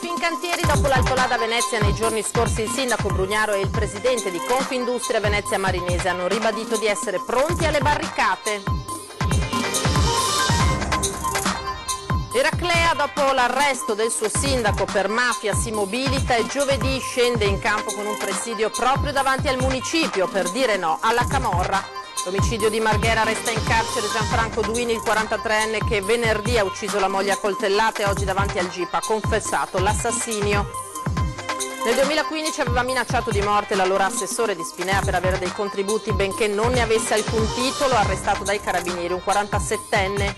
Fincantieri, dopo l'altolada a Venezia nei giorni scorsi, il sindaco Brugnaro e il presidente di Confindustria Venezia Marinese hanno ribadito di essere pronti alle barricate. Eraclea, dopo l'arresto del suo sindaco per mafia, si mobilita e giovedì scende in campo con un presidio proprio davanti al municipio per dire no alla camorra. L'omicidio di Marghera, resta in carcere Gianfranco Duini, il 43enne che venerdì ha ucciso la moglie a coltellate e oggi davanti al GIP ha confessato l'assassinio. Nel 2015 aveva minacciato di morte l'allora assessore di Spinea per avere dei contributi benché non ne avesse alcun titolo, arrestato dai carabinieri un 47enne.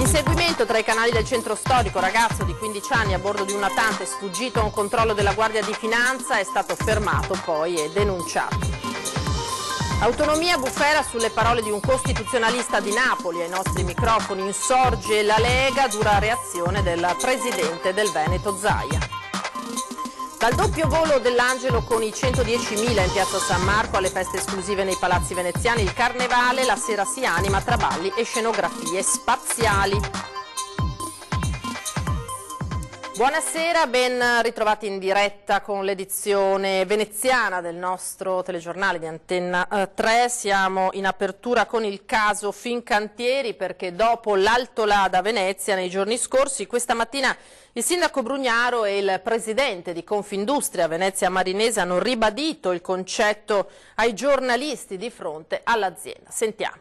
Inseguimento tra i canali del centro storico, ragazzo di 15 anni a bordo di un natante sfuggito a un controllo della Guardia di Finanza, è stato fermato poi e denunciato. Autonomia bufera sulle parole di un costituzionalista di Napoli. Ai nostri microfoni insorge la Lega, dura reazione del presidente del Veneto Zaia. Dal doppio volo dell'Angelo con i 110.000 in piazza San Marco alle feste esclusive nei palazzi veneziani, il carnevale la sera si anima tra balli e scenografie spaziali. Buonasera, ben ritrovati in diretta con l'edizione veneziana del nostro telegiornale di Antenna 3. Siamo in apertura con il caso Fincantieri perché dopo l'altolada a Venezia nei giorni scorsi, questa mattina il sindaco Brugnaro e il presidente di Confindustria Venezia Marinese hanno ribadito il concetto ai giornalisti di fronte all'azienda. Sentiamo.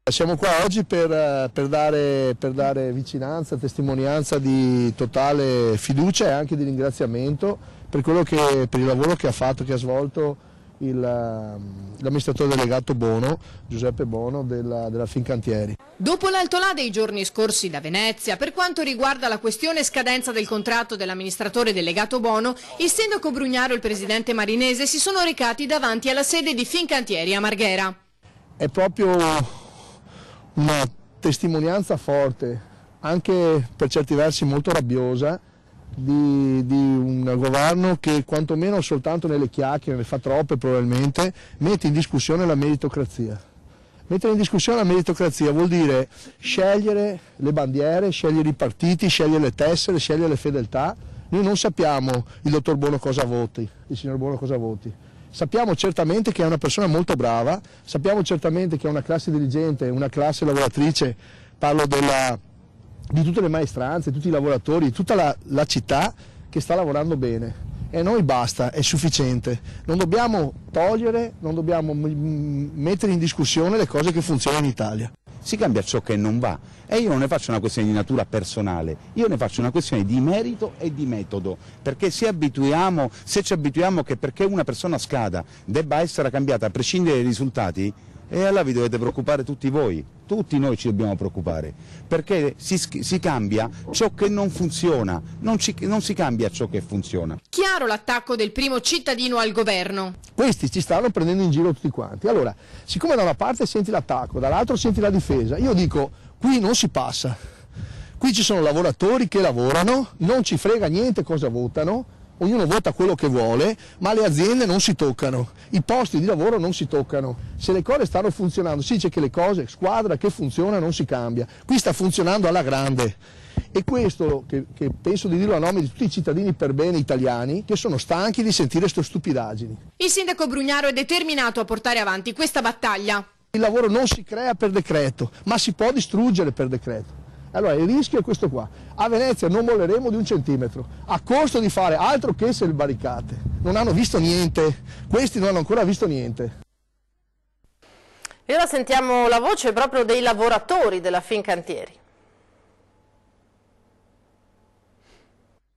Siamo qua oggi per dare vicinanza, testimonianza di totale fiducia e anche di ringraziamento per il lavoro che ha fatto, che ha svolto l'amministratore delegato Bono, Giuseppe Bono della Fincantieri. Dopo l'altolà dei giorni scorsi da Venezia, per quanto riguarda la questione scadenza del contratto dell'amministratore delegato Bono, il sindaco Brugnaro e il presidente Marinese si sono recati davanti alla sede di Fincantieri a Marghera. È proprio una testimonianza forte, anche per certi versi molto rabbiosa, di un governo che quantomeno soltanto nelle chiacchiere, ne fa troppe probabilmente, mette in discussione la meritocrazia. Mettere in discussione la meritocrazia vuol dire scegliere le bandiere, scegliere i partiti, scegliere le tessere, scegliere le fedeltà. Noi non sappiamo il dottor Bono cosa voti, il signor Bono cosa voti. Sappiamo certamente che è una persona molto brava, sappiamo certamente che è una classe dirigente, una classe lavoratrice, parlo di tutte le maestranze, tutti i lavoratori, tutta la città che sta lavorando bene. E a noi basta, è sufficiente. Non dobbiamo togliere, non dobbiamo mettere in discussione le cose che funzionano in Italia. Si cambia ciò che non va e io non ne faccio una questione di natura personale, io ne faccio una questione di merito e di metodo, perché se ci abituiamo che perché una persona scada debba essere cambiata a prescindere dai risultati, e allora vi dovete preoccupare tutti voi, tutti noi ci dobbiamo preoccupare, perché si cambia ciò che non funziona, non si cambia ciò che funziona. Chiaro l'attacco del primo cittadino al governo. Questi ci stanno prendendo in giro tutti quanti. Allora, siccome da una parte senti l'attacco, dall'altro senti la difesa, io dico, qui non si passa. Qui ci sono lavoratori che lavorano, non ci frega niente cosa votano, ognuno vota quello che vuole, ma le aziende non si toccano, i posti di lavoro non si toccano. Se le cose stanno funzionando, si dice che le cose, squadra che funziona non si cambia. Qui sta funzionando alla grande. E questo che penso di dirlo a nome di tutti i cittadini per bene italiani che sono stanchi di sentire queste stupidaggini. Il sindaco Brugnaro è determinato a portare avanti questa battaglia. Il lavoro non si crea per decreto, ma si può distruggere per decreto. Allora il rischio è questo qua. A Venezia non molleremo di un centimetro, a costo di fare altro che se le barricate. Non hanno visto niente, questi non hanno ancora visto niente. E ora sentiamo la voce proprio dei lavoratori della Fincantieri.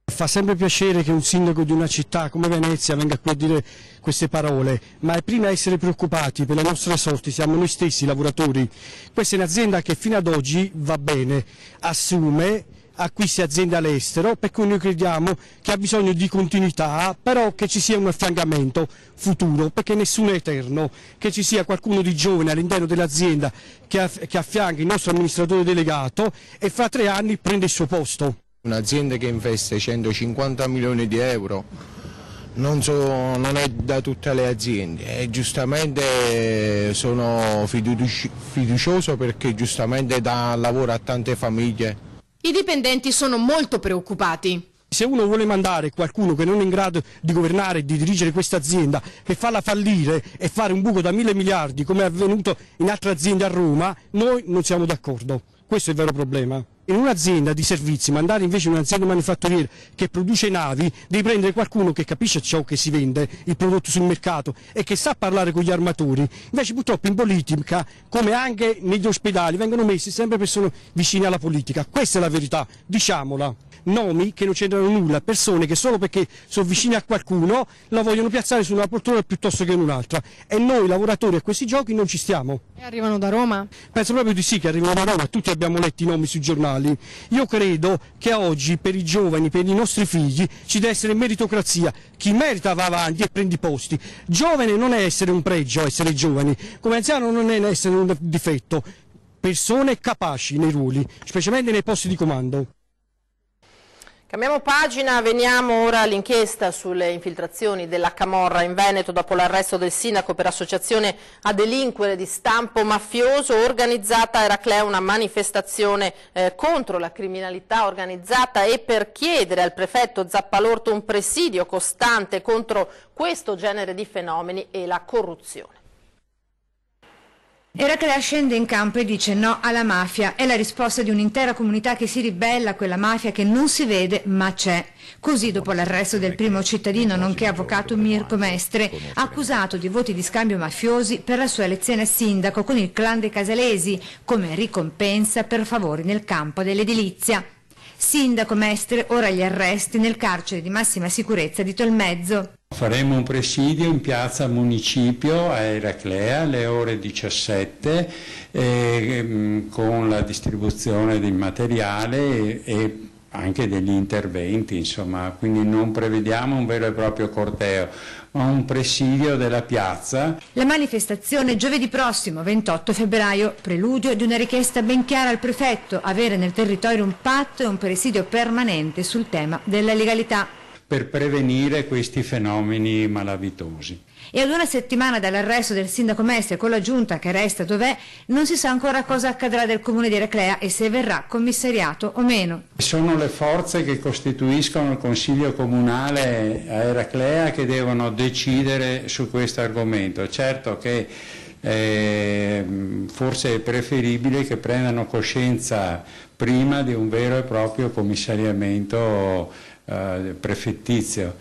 Fa sempre piacere che un sindaco di una città come Venezia venga qui a dire queste parole, ma prima essere preoccupati per le nostre sorti siamo noi stessi lavoratori. Questa è un'azienda che fino ad oggi va bene, assume, acquista aziende all'estero, per cui noi crediamo che ha bisogno di continuità, però che ci sia un affiancamento futuro, perché nessuno è eterno, che ci sia qualcuno di giovane all'interno dell'azienda che affianchi il nostro amministratore delegato e fra 3 anni prende il suo posto. Un'azienda che investe 150 milioni di euro non è da tutte le aziende e giustamente sono fiducioso perché giustamente dà lavoro a tante famiglie. I dipendenti sono molto preoccupati. Se uno vuole mandare qualcuno che non è in grado di governare e di dirigere questa azienda, per farla fallire e fare un buco da 1.000 miliardi come è avvenuto in altre aziende a Roma, noi non siamo d'accordo. Questo è il vero problema. In un'azienda di servizi, mandare invece un'azienda manifatturiera che produce navi, devi prendere qualcuno che capisce ciò che si vende, il prodotto sul mercato e che sa parlare con gli armatori. Invece purtroppo in politica, come anche negli ospedali, vengono messi sempre persone vicine alla politica. Questa è la verità, diciamola. Nomi che non c'entrano nulla, persone che solo perché sono vicine a qualcuno la vogliono piazzare su una poltrona piuttosto che in un'altra. E noi lavoratori a questi giochi non ci stiamo. E arrivano da Roma? Penso proprio di sì che arrivano da Roma, tutti abbiamo letto i nomi sui giornali. Io credo che oggi per i giovani, per i nostri figli, ci deve essere meritocrazia. Chi merita va avanti e prende i posti. Giovane non è essere un pregio, essere giovani. Come anziano non è essere un difetto. Persone capaci nei ruoli, specialmente nei posti di comando. Cambiamo pagina, veniamo ora all'inchiesta sulle infiltrazioni della Camorra in Veneto dopo l'arresto del sindaco per associazione a delinquere di stampo mafioso. Organizzata a Eraclea una manifestazione contro la criminalità organizzata e per chiedere al prefetto Zappalorto un presidio costante contro questo genere di fenomeni e la corruzione. Eraclea scende in campo e dice no alla mafia. È la risposta di un'intera comunità che si ribella a quella mafia che non si vede ma c'è. Così dopo l'arresto del primo cittadino nonché avvocato Mirko Mestre, accusato di voti di scambio mafiosi per la sua elezione a sindaco con il clan dei Casalesi come ricompensa per favori nel campo dell'edilizia. Sindaco Mestre, ora gli arresti nel carcere di massima sicurezza di Tolmezzo. Faremo un presidio in piazza Municipio a Eraclea alle ore 17 con la distribuzione del materiale e anche degli interventi, insomma, quindi non prevediamo un vero e proprio corteo, ma un presidio della piazza. La manifestazione giovedì prossimo, 28 febbraio, preludio di una richiesta ben chiara al prefetto, avere nel territorio un patto e un presidio permanente sul tema della legalità. Per prevenire questi fenomeni malavitosi. E ad una settimana dall'arresto del sindaco Mestre con la giunta che resta dov'è, non si sa ancora cosa accadrà del comune di Eraclea e se verrà commissariato o meno. Sono le forze che costituiscono il consiglio comunale a Eraclea che devono decidere su questo argomento. Certo che forse è preferibile che prendano coscienza prima di un vero e proprio commissariamento prefettizio.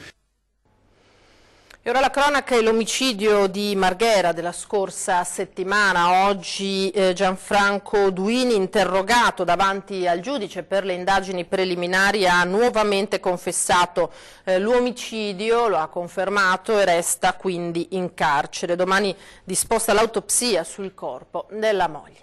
E ora la cronaca e l'omicidio di Marghera della scorsa settimana. Oggi Gianfranco Duini, interrogato davanti al giudice per le indagini preliminari, ha nuovamente confessato l'omicidio, lo ha confermato e resta quindi in carcere. Domani disposta l'autopsia sul corpo della moglie.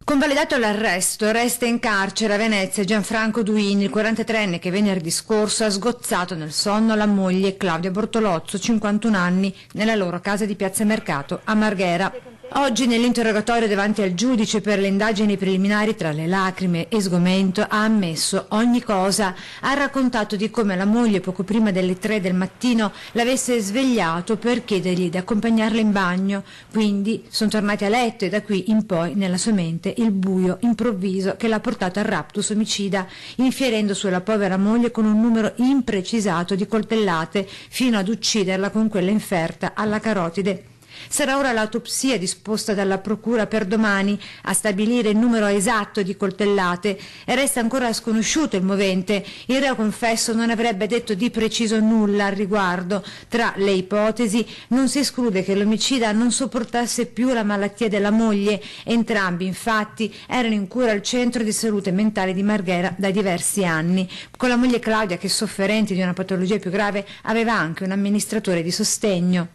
Convalidato l'arresto, resta in carcere a Venezia Gianfranco Duini, il 43enne che venerdì scorso ha sgozzato nel sonno la moglie Claudia Bortolozzo, 51 anni, nella loro casa di Piazza Mercato a Marghera. Oggi nell'interrogatorio davanti al giudice per le indagini preliminari, tra le lacrime e sgomento, ha ammesso ogni cosa. Ha raccontato di come la moglie poco prima delle 3 del mattino l'avesse svegliato per chiedergli di accompagnarla in bagno. Quindi sono tornati a letto e da qui in poi nella sua mente il buio improvviso che l'ha portato al raptus omicida, infierendo sulla povera moglie con un numero imprecisato di coltellate fino ad ucciderla con quella inferta alla carotide. Sarà ora l'autopsia disposta dalla procura per domani a stabilire il numero esatto di coltellate e resta ancora sconosciuto il movente. Il reo confesso non avrebbe detto di preciso nulla al riguardo. Tra le ipotesi non si esclude che l'omicida non sopportasse più la malattia della moglie. Entrambi infatti erano in cura al centro di salute mentale di Marghera da diversi anni. Con la moglie Claudia, che sofferente di una patologia più grave, aveva anche un amministratore di sostegno.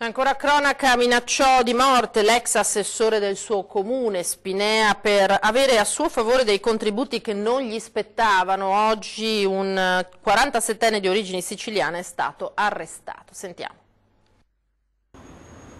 Ancora cronaca, minacciò di morte l'ex assessore del suo comune Spinea per avere a suo favore dei contributi che non gli spettavano. Oggi un 47enne di origini siciliane è stato arrestato. Sentiamo.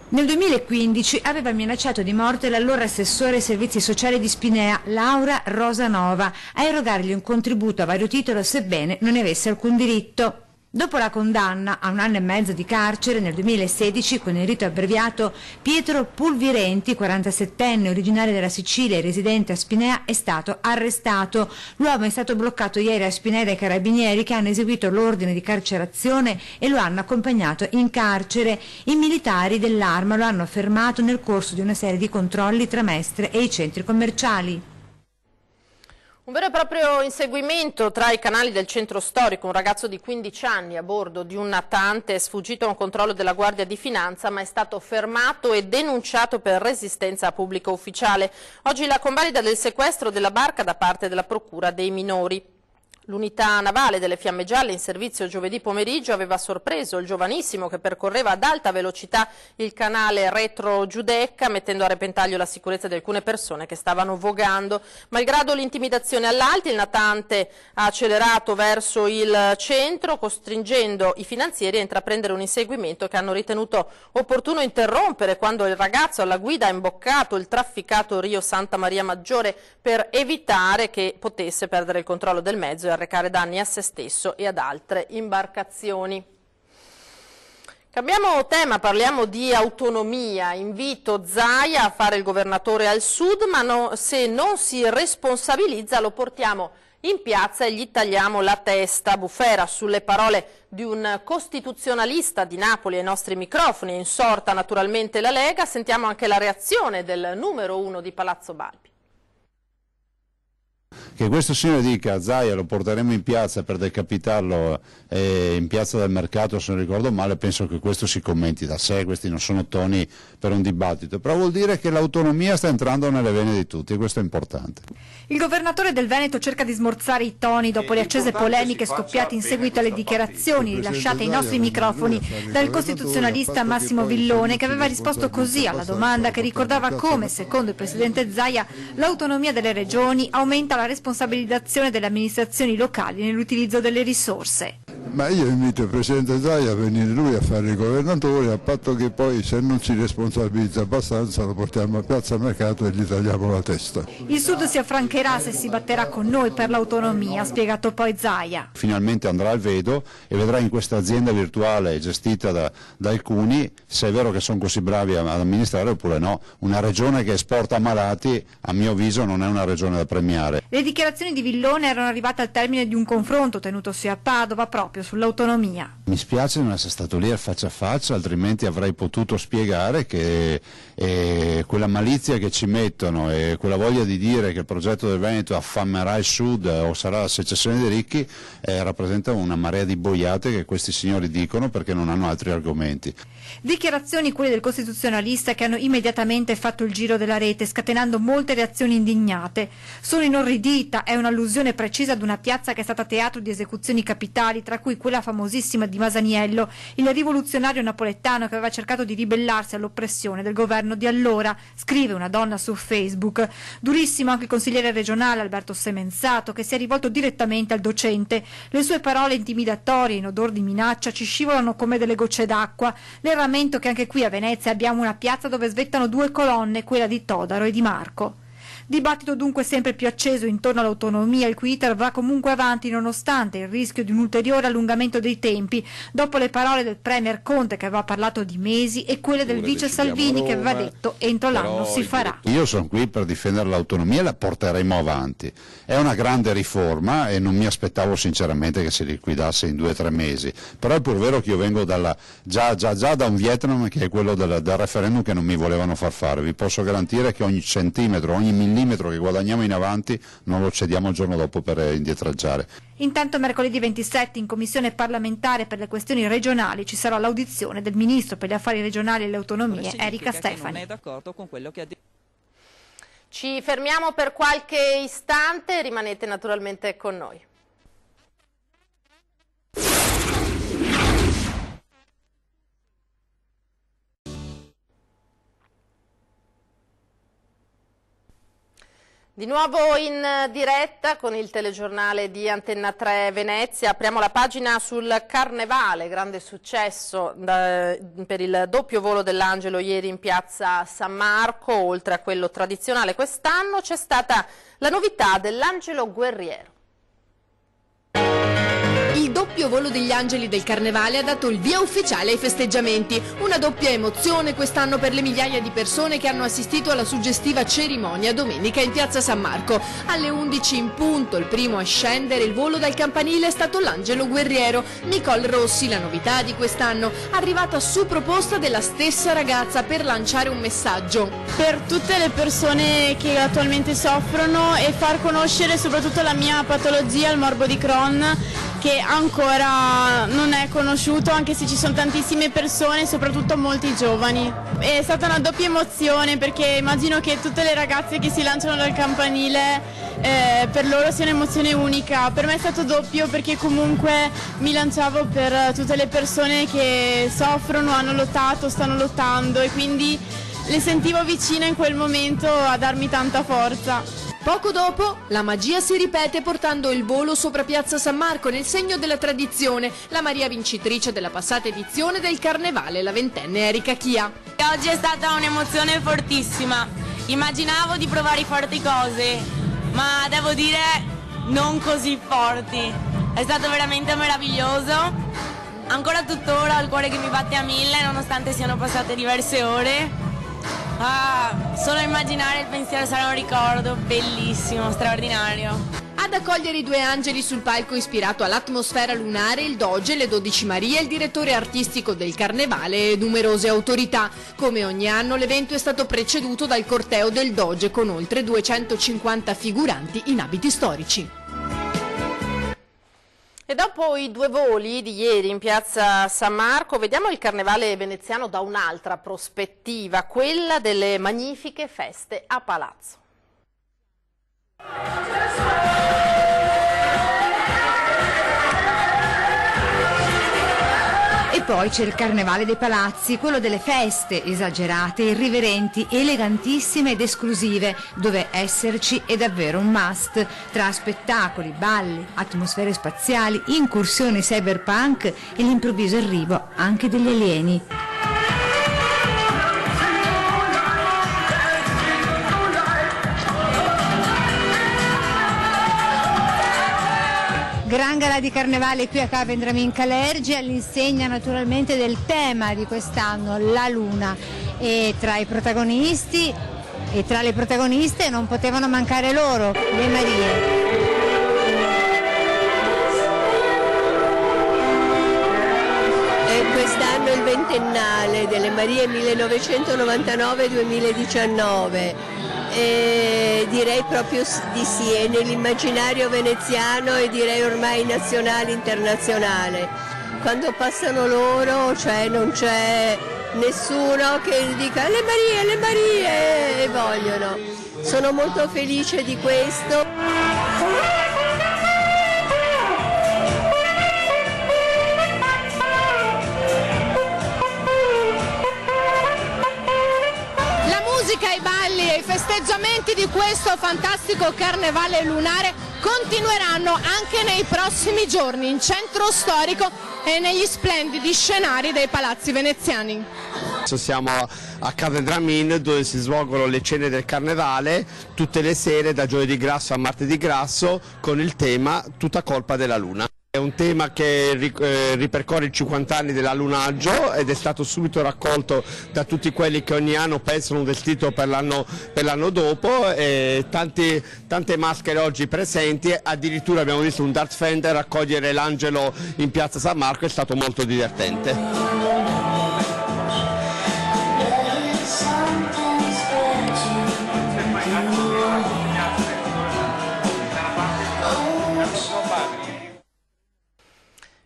Nel 2015 aveva minacciato di morte l'allora assessore ai servizi sociali di Spinea, Laura Rosanova, a erogargli un contributo a vario titolo sebbene non ne avesse alcun diritto. Dopo la condanna a 1 anno e mezzo di carcere, nel 2016, con il rito abbreviato, Pietro Pulvirenti, 47enne, originario della Sicilia e residente a Spinea, è stato arrestato. L'uomo è stato bloccato ieri a Spinea dai carabinieri, che hanno eseguito l'ordine di carcerazione e lo hanno accompagnato in carcere. I militari dell'Arma lo hanno fermato nel corso di una serie di controlli tra Mestre e i centri commerciali. Un vero e proprio inseguimento tra i canali del centro storico. Un ragazzo di 15 anni a bordo di un natante è sfuggito a un controllo della Guardia di Finanza, ma è stato fermato e denunciato per resistenza a pubblico ufficiale. Oggi la convalida del sequestro della barca da parte della Procura dei minori. L'unità navale delle Fiamme Gialle in servizio giovedì pomeriggio aveva sorpreso il giovanissimo che percorreva ad alta velocità il canale Retro Giudecca, mettendo a repentaglio la sicurezza di alcune persone che stavano vogando. Malgrado l'intimidazione all'alti, il natante ha accelerato verso il centro, costringendo i finanzieri a intraprendere un inseguimento che hanno ritenuto opportuno interrompere quando il ragazzo alla guida ha imboccato il trafficato Rio Santa Maria Maggiore per evitare che potesse perdere il controllo del mezzo e arrecare danni a se stesso e ad altre imbarcazioni. Cambiamo tema, parliamo di autonomia. Invito Zaia a fare il governatore al sud, ma se non si responsabilizza lo portiamo in piazza e gli tagliamo la testa. Bufera sulle parole di un costituzionalista di Napoli ai nostri microfoni, insorta naturalmente la Lega. Sentiamo anche la reazione del numero 1 di Palazzo Balbi. Che questo signore dica Zaia lo porteremo in piazza per decapitarlo in piazza del mercato, se non ricordo male, penso che questo si commenti da sé, questi non sono toni per un dibattito, però vuol dire che l'autonomia sta entrando nelle vene di tutti e questo è importante. Il governatore del Veneto cerca di smorzare i toni dopo le accese polemiche scoppiate in seguito alle dichiarazioni rilasciate ai nostri microfoni dal costituzionalista Massimo Villone, che aveva risposto così alla domanda che ricordava come, secondo il presidente Zaia, l'autonomia delle regioni aumenta la responsabilizzazione delle amministrazioni locali nell'utilizzo delle risorse. Ma io invito il presidente Zaia a venire lui a fare il governatore, a patto che poi, se non si responsabilizza abbastanza, lo portiamo a piazza Mercato e gli tagliamo la testa. Il Sud si affrancherà se si batterà con noi per l'autonomia, ha spiegato poi Zaia. Finalmente andrà al Vedo e vedrà in questa azienda virtuale gestita da alcuni se è vero che sono così bravi ad amministrare oppure no. Una regione che esporta malati, a mio avviso, non è una regione da premiare. Le dichiarazioni di Villone erano arrivate al termine di un confronto tenutosi a Padova proprio sull'autonomia. Mi spiace non essere stato lì faccia a faccia, altrimenti avrei potuto spiegare che quella malizia che ci mettono e quella voglia di dire che il progetto del Veneto affamerà il Sud o sarà la secessione dei ricchi rappresenta una marea di boiate che questi signori dicono perché non hanno altri argomenti. Dichiarazioni quelle del costituzionalista che hanno immediatamente fatto il giro della rete, scatenando molte reazioni indignate. Sono inorridita, è un'allusione precisa ad una piazza che è stata teatro di esecuzioni capitali, tra cui quella famosissima di Masaniello, il rivoluzionario napoletano che aveva cercato di ribellarsi all'oppressione del governo di allora, scrive una donna su Facebook. Durissimo anche il consigliere regionale Alberto Semenzato, che si è rivolto direttamente al docente. Le sue parole intimidatorie in odor di minaccia ci scivolano come delle gocce d'acqua. Le rammento che anche qui a Venezia abbiamo una piazza dove svettano 2 colonne, quella di Todaro e di Marco. Dibattito dunque sempre più acceso intorno all'autonomia, il cui iter va comunque avanti nonostante il rischio di un ulteriore allungamento dei tempi, dopo le parole del premier Conte che aveva parlato di mesi e quelle del vice Salvini che aveva detto entro l'anno si farà. Io sono qui per difendere l'autonomia e la porteremo avanti. È una grande riforma e non mi aspettavo sinceramente che si liquidasse in 2 o 3 mesi, però è pur vero che io vengo già da un Vietnam che è quello del referendum che non mi volevano far fare. Vi posso garantire che ogni centimetro, ogni millimetro che guadagniamo in avanti non lo cediamo il giorno dopo per indietreggiare. Intanto mercoledì 27 in Commissione parlamentare per le questioni regionali ci sarà l'audizione del Ministro per gli affari regionali e le autonomie, Erika Stefani. Non è d'accordo con quello che ha detto. Ci fermiamo per qualche istante, rimanete naturalmente con noi. Di nuovo in diretta con il telegiornale di Antenna 3 Venezia. Apriamo la pagina sul Carnevale, grande successo per il doppio volo dell'Angelo ieri in piazza San Marco. Oltre a quello tradizionale quest'anno c'è stata la novità dell'Angelo Guerriero. Il doppio volo degli angeli del Carnevale ha dato il via ufficiale ai festeggiamenti. Una doppia emozione quest'anno per le migliaia di persone che hanno assistito alla suggestiva cerimonia domenica in piazza San Marco. Alle 11 in punto, il primo a scendere il volo dal campanile è stato l'angelo guerriero. Nicole Rossi, la novità di quest'anno, arrivata su proposta della stessa ragazza per lanciare un messaggio. Per tutte le persone che attualmente soffrono e far conoscere soprattutto la mia patologia, il morbo di Crohn, che ancora non è conosciuto, anche se ci sono tantissime persone, soprattutto molti giovani. È stata una doppia emozione perché immagino che tutte le ragazze che si lanciano dal campanile per loro sia un'emozione unica. Per me è stato doppio perché comunque mi lanciavo per tutte le persone che soffrono, hanno lottato, stanno lottando e quindi le sentivo vicine in quel momento a darmi tanta forza. Poco dopo la magia si ripete portando il volo sopra piazza San Marco nel segno della tradizione, la Maria vincitrice della passata edizione del Carnevale, la ventenne Erika Chia. Oggi è stata un'emozione fortissima, immaginavo di provare forti cose, ma devo dire non così forti, è stato veramente meraviglioso, ancora tuttora ho il cuore che mi batte a 1000 nonostante siano passate diverse ore. Solo immaginare il pensiero sarà un ricordo bellissimo, straordinario. Ad accogliere i due angeli sul palco ispirato all'atmosfera lunare il Doge, le 12 Marie, il direttore artistico del Carnevale e numerose autorità. Come ogni anno l'evento è stato preceduto dal corteo del Doge con oltre 250 figuranti in abiti storici. E dopo i due voli di ieri in piazza San Marco, vediamo il Carnevale veneziano da un'altra prospettiva, quella delle magnifiche feste a Palazzo. E poi c'è il Carnevale dei Palazzi, quello delle feste esagerate, irriverenti, elegantissime ed esclusive, dove esserci è davvero un must, tra spettacoli, balli, atmosfere spaziali, incursioni cyberpunk e l'improvviso arrivo anche degli alieni. Gran gala di Carnevale qui a Cavendramin Calergi, all'insegna naturalmente del tema di quest'anno, la luna, e tra i protagonisti e tra le protagoniste non potevano mancare loro, le Marie. Quest'anno è il ventennale delle Marie 1999-2019. E direi proprio di sì, è nell'immaginario veneziano e direi ormai nazionale e internazionale. Quando passano loro, cioè non c'è nessuno che dica le Marie, e vogliono. Sono molto felice di questo. I balli e i festeggiamenti di questo fantastico carnevale lunare continueranno anche nei prossimi giorni in centro storico e negli splendidi scenari dei palazzi veneziani. Siamo a Cavendramin dove si svolgono le cene del carnevale tutte le sere da giovedì grasso a martedì grasso con il tema Tutta colpa della luna. È un tema che ripercorre i 50 anni dell'allunaggio ed è stato subito raccolto da tutti quelli che ogni anno pensano un vestito per l'anno dopo, e tante maschere oggi presenti, addirittura abbiamo visto un Darth Vader raccogliere l'angelo in piazza San Marco, è stato molto divertente.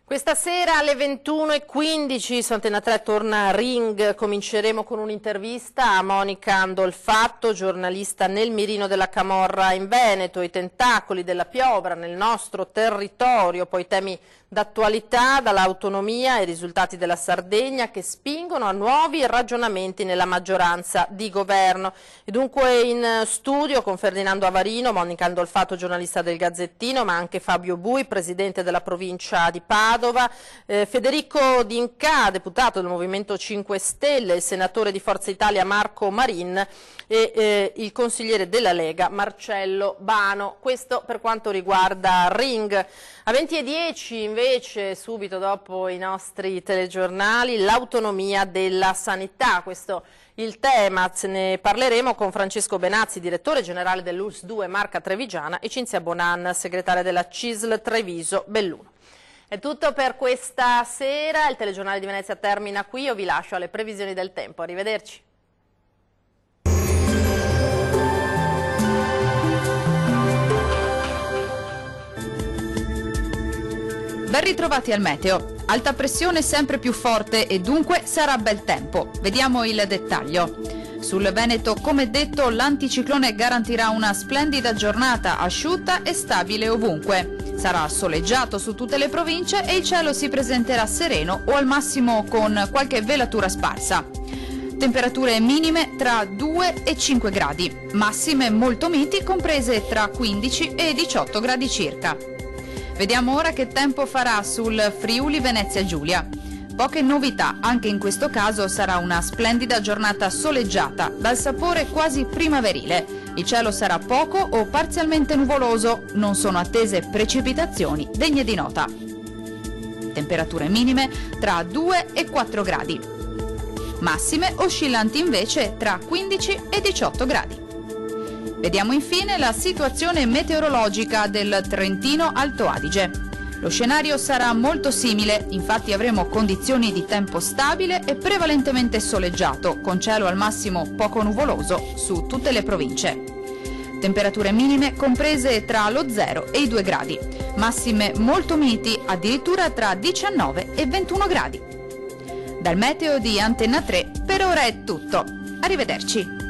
Questa sera alle 21:15 su Antena 3 torna Ring, cominceremo con un'intervista a Monica Andolfatto, giornalista nel mirino della camorra in Veneto, i tentacoli della piovra nel nostro territorio, poi temi d'attualità, dall'autonomia ai risultati della Sardegna che spingono a nuovi ragionamenti nella maggioranza di governo. E dunque in studio con Ferdinando Avarino, Monica Andolfatto, giornalista del Gazzettino, ma anche Fabio Bui, presidente della provincia di Padova, Padova, Federico D'Inca, deputato del Movimento 5 Stelle, il senatore di Forza Italia Marco Marin e il consigliere della Lega Marcello Bano. Questo per quanto riguarda Ring. A 20:10 invece, subito dopo i nostri telegiornali, l'autonomia della sanità. Questo il tema, ne parleremo con Francesco Benazzi, direttore generale dell'ULSS 2 Marca Trevigiana, e Cinzia Bonan, segretaria della CISL Treviso Belluno. È tutto per questa sera, il telegiornale di Venezia termina qui, io vi lascio alle previsioni del tempo, arrivederci. Ben ritrovati al meteo. Alta pressione sempre più forte e dunque sarà bel tempo. Vediamo il dettaglio. Sul Veneto, come detto, l'anticiclone garantirà una splendida giornata asciutta e stabile ovunque. Sarà soleggiato su tutte le province e il cielo si presenterà sereno o al massimo con qualche velatura sparsa. Temperature minime tra 2 e 5 gradi, massime molto miti comprese tra 15 e 18 gradi circa. Vediamo ora che tempo farà sul Friuli Venezia Giulia. Poche novità, anche in questo caso sarà una splendida giornata soleggiata, dal sapore quasi primaverile. Il cielo sarà poco o parzialmente nuvoloso, non sono attese precipitazioni degne di nota. Temperature minime tra 2 e 4 gradi. Massime oscillanti invece tra 15 e 18 gradi. Vediamo infine la situazione meteorologica del Trentino Alto Adige. Lo scenario sarà molto simile, infatti avremo condizioni di tempo stabile e prevalentemente soleggiato, con cielo al massimo poco nuvoloso su tutte le province. Temperature minime comprese tra lo 0 e i 2 gradi, massime molto miti addirittura tra 19 e 21 gradi. Dal meteo di Antenna 3 per ora è tutto. Arrivederci.